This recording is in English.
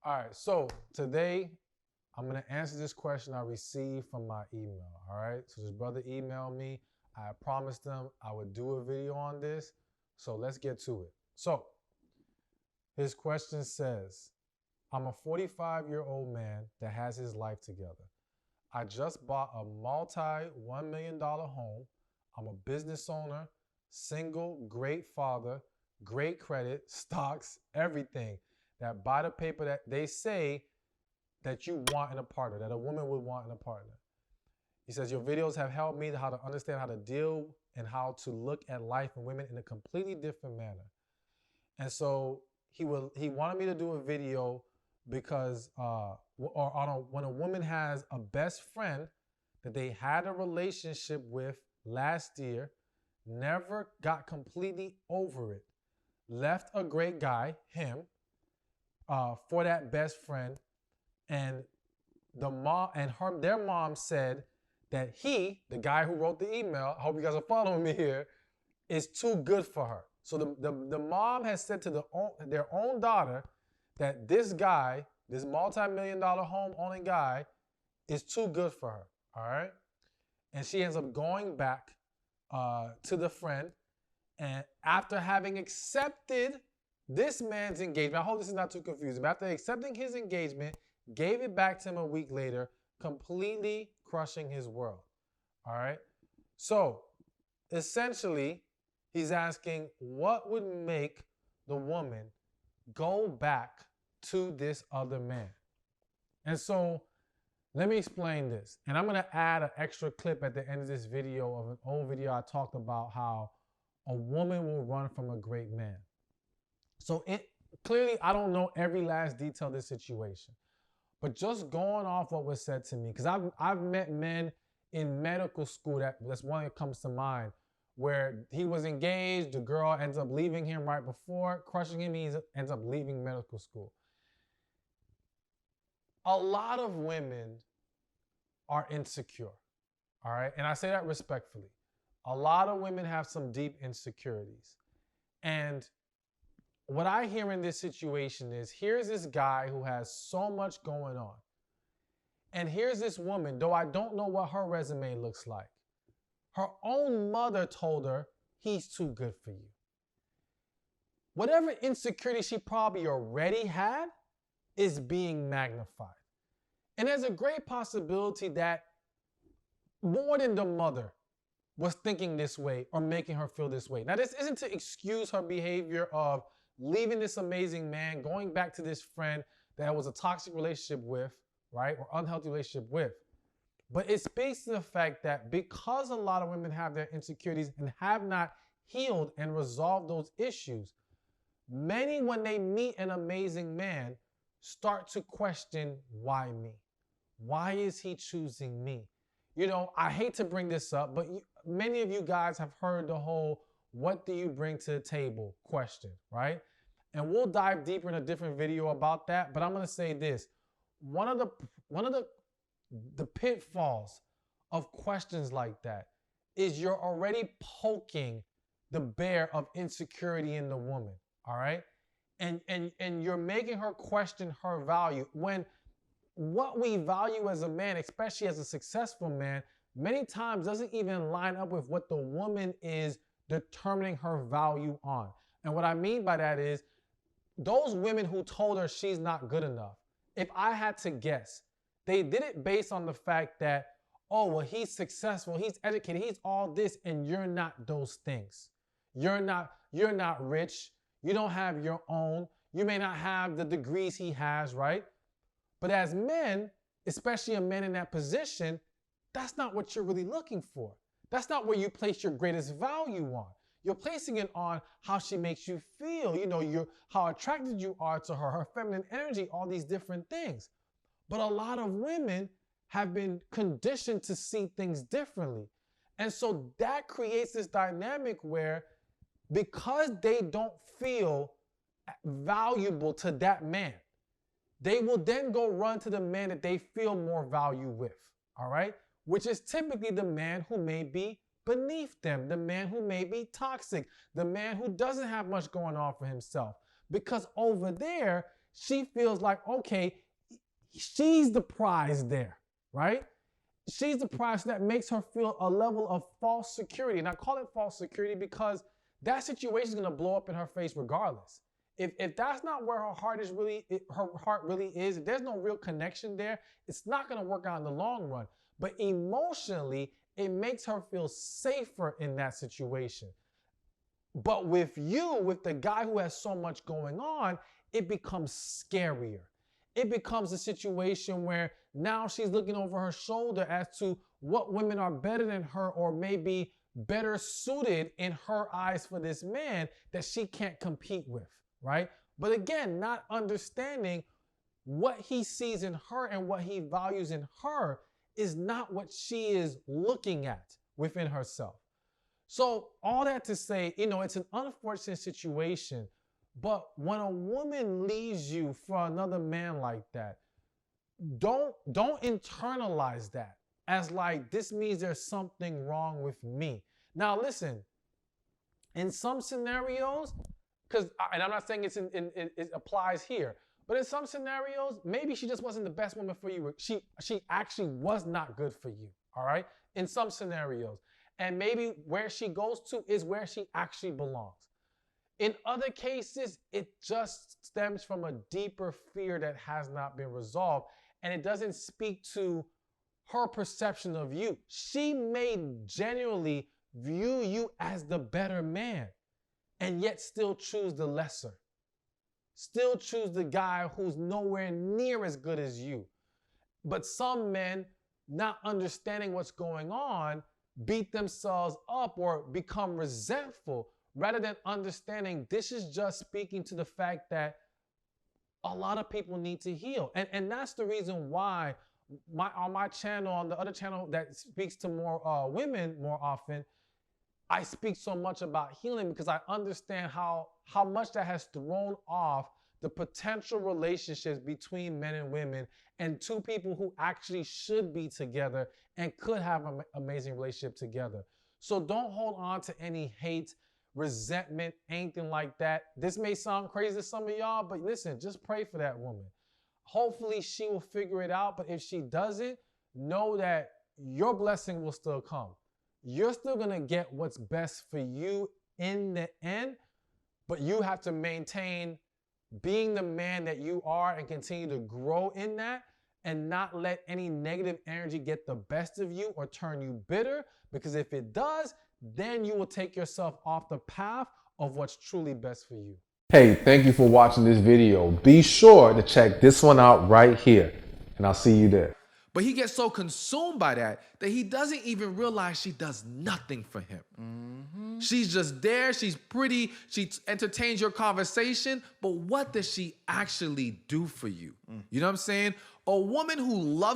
All right, so today I'm gonna answer this question I received from my email. All right, so this brother emailed me. I promised him I would do a video on this. So let's get to it. So his question says, I'm a 45-year-old man that has his life together. I just bought a multi $1 million home. I'm a business owner, single, great father, great credit, stocks, everything. That buy the paper that they say that you want in a partner, that a woman would want in a partner. He says, your videos have helped me how to understand how to deal and how to look at life and women in a completely different manner. And so he wanted me to do a video because when a woman has a best friend that they had a relationship with last year, never got completely over it, left a great guy, him, for that best friend, and their mom said that he, the guy who wrote the email, I hope you guys are following me here, is too good for her. So the mom has said to their own daughter that this guy, this multi-million-dollar home owning guy, is too good for her. All right, and she ends up going back to the friend, and after having accepted this man's engagement, I hope this is not too confusing, but after accepting his engagement, gave it back to him a week later, completely crushing his world. All right, so essentially, he's asking what would make the woman go back to this other man. And so let me explain this. And I'm going to add an extra clip at the end of this video of an old video I talked about how a woman will run from a great man. So clearly, I don't know every last detail of this situation. But just going off what was said to me, because I've met men in medical school, that's one that comes to mind, where he was engaged, the girl ends up leaving him right before, crushing him, he ends up leaving medical school. A lot of women are insecure, all right? And I say that respectfully. A lot of women have some deep insecurities. And what I hear in this situation is, here's this guy who has so much going on. And here's this woman, though I don't know what her resume looks like. Her own mother told her, he's too good for you. Whatever insecurity she probably already had is being magnified. And there's a great possibility that more than the mother was thinking this way or making her feel this way. Now, this isn't to excuse her behavior of leaving this amazing man, going back to this friend that was a toxic relationship with, right, or unhealthy relationship with. But it speaks to the fact that because a lot of women have their insecurities and have not healed and resolved those issues, many, when they meet an amazing man, start to question, why me? Why is he choosing me? You know, I hate to bring this up, but many of you guys have heard the whole, what do you bring to the table question, right? And we'll dive deeper in a different video about that, but I'm going to say this. One of the pitfalls of questions like that is you're already poking the bear of insecurity in the woman, all right? And you're making her question her value when what we value as a man, especially as a successful man, many times doesn't even line up with what the woman is determining her value on. And what I mean by that is those women who told her she's not good enough, if I had to guess, they did it based on the fact that, oh, well, he's successful, he's educated, he's all this, and you're not those things. You're not rich. You don't have your own. You may not have the degrees he has, right? But as men, especially a man in that position, that's not what you're really looking for. That's not where you place your greatest value on. You're placing it on how she makes you feel, you know, how attracted you are to her, her feminine energy, all these different things. But a lot of women have been conditioned to see things differently. And so that creates this dynamic where because they don't feel valuable to that man, they will then go run to the man that they feel more value with, all right? Which is typically the man who may be beneath them, the man who may be toxic, the man who doesn't have much going on for himself. Because over there, she feels like, okay, she's the prize there, right? She's the prize that makes her feel a level of false security. And I call it false security because that situation is going to blow up in her face regardless. If that's not where her heart really is, if there's no real connection there, it's not going to work out in the long run. But emotionally, it makes her feel safer in that situation. But with the guy who has so much going on, it becomes scarier. It becomes a situation where now she's looking over her shoulder as to what women are better than her or maybe better suited in her eyes for this man that she can't compete with, right? But again, not understanding what he sees in her and what he values in her is not what she is looking at within herself. So all that to say, it's an unfortunate situation, but when a woman leaves you for another man like that, don't internalize that as like, this means there's something wrong with me. Now listen, in some scenarios, and I'm not saying it applies here, but in some scenarios, maybe she just wasn't the best woman for you. She actually was not good for you, all right? In some scenarios. And maybe where she goes to is where she actually belongs. In other cases, it just stems from a deeper fear that has not been resolved, and it doesn't speak to her perception of you. She may genuinely view you as the better man, and yet still choose the lesser. Still choose the guy who's nowhere near as good as you. But some men, not understanding what's going on, beat themselves up or become resentful rather than understanding this is just speaking to the fact that a lot of people need to heal. And that's the reason why on my channel, on the other channel that speaks to more women more often, I speak so much about healing because I understand how much that has thrown off the potential relationships between men and women and two people who actually should be together and could have an amazing relationship together. So don't hold on to any hate, resentment, anything like that. This may sound crazy to some of y'all, but listen, just pray for that woman. Hopefully she will figure it out, but if she doesn't, know that your blessing will still come. You're still gonna get what's best for you in the end, but you have to maintain being the man that you are and continue to grow in that and not let any negative energy get the best of you or turn you bitter, because if it does, then you will take yourself off the path of what's truly best for you. Hey, thank you for watching this video. Be sure to check this one out right here, and I'll see you there. But he gets so consumed by that he doesn't even realize she does nothing for him. Mm-hmm. She's just there, she's pretty, she entertains your conversation, but what does she actually do for you? You know what I'm saying? A woman who loves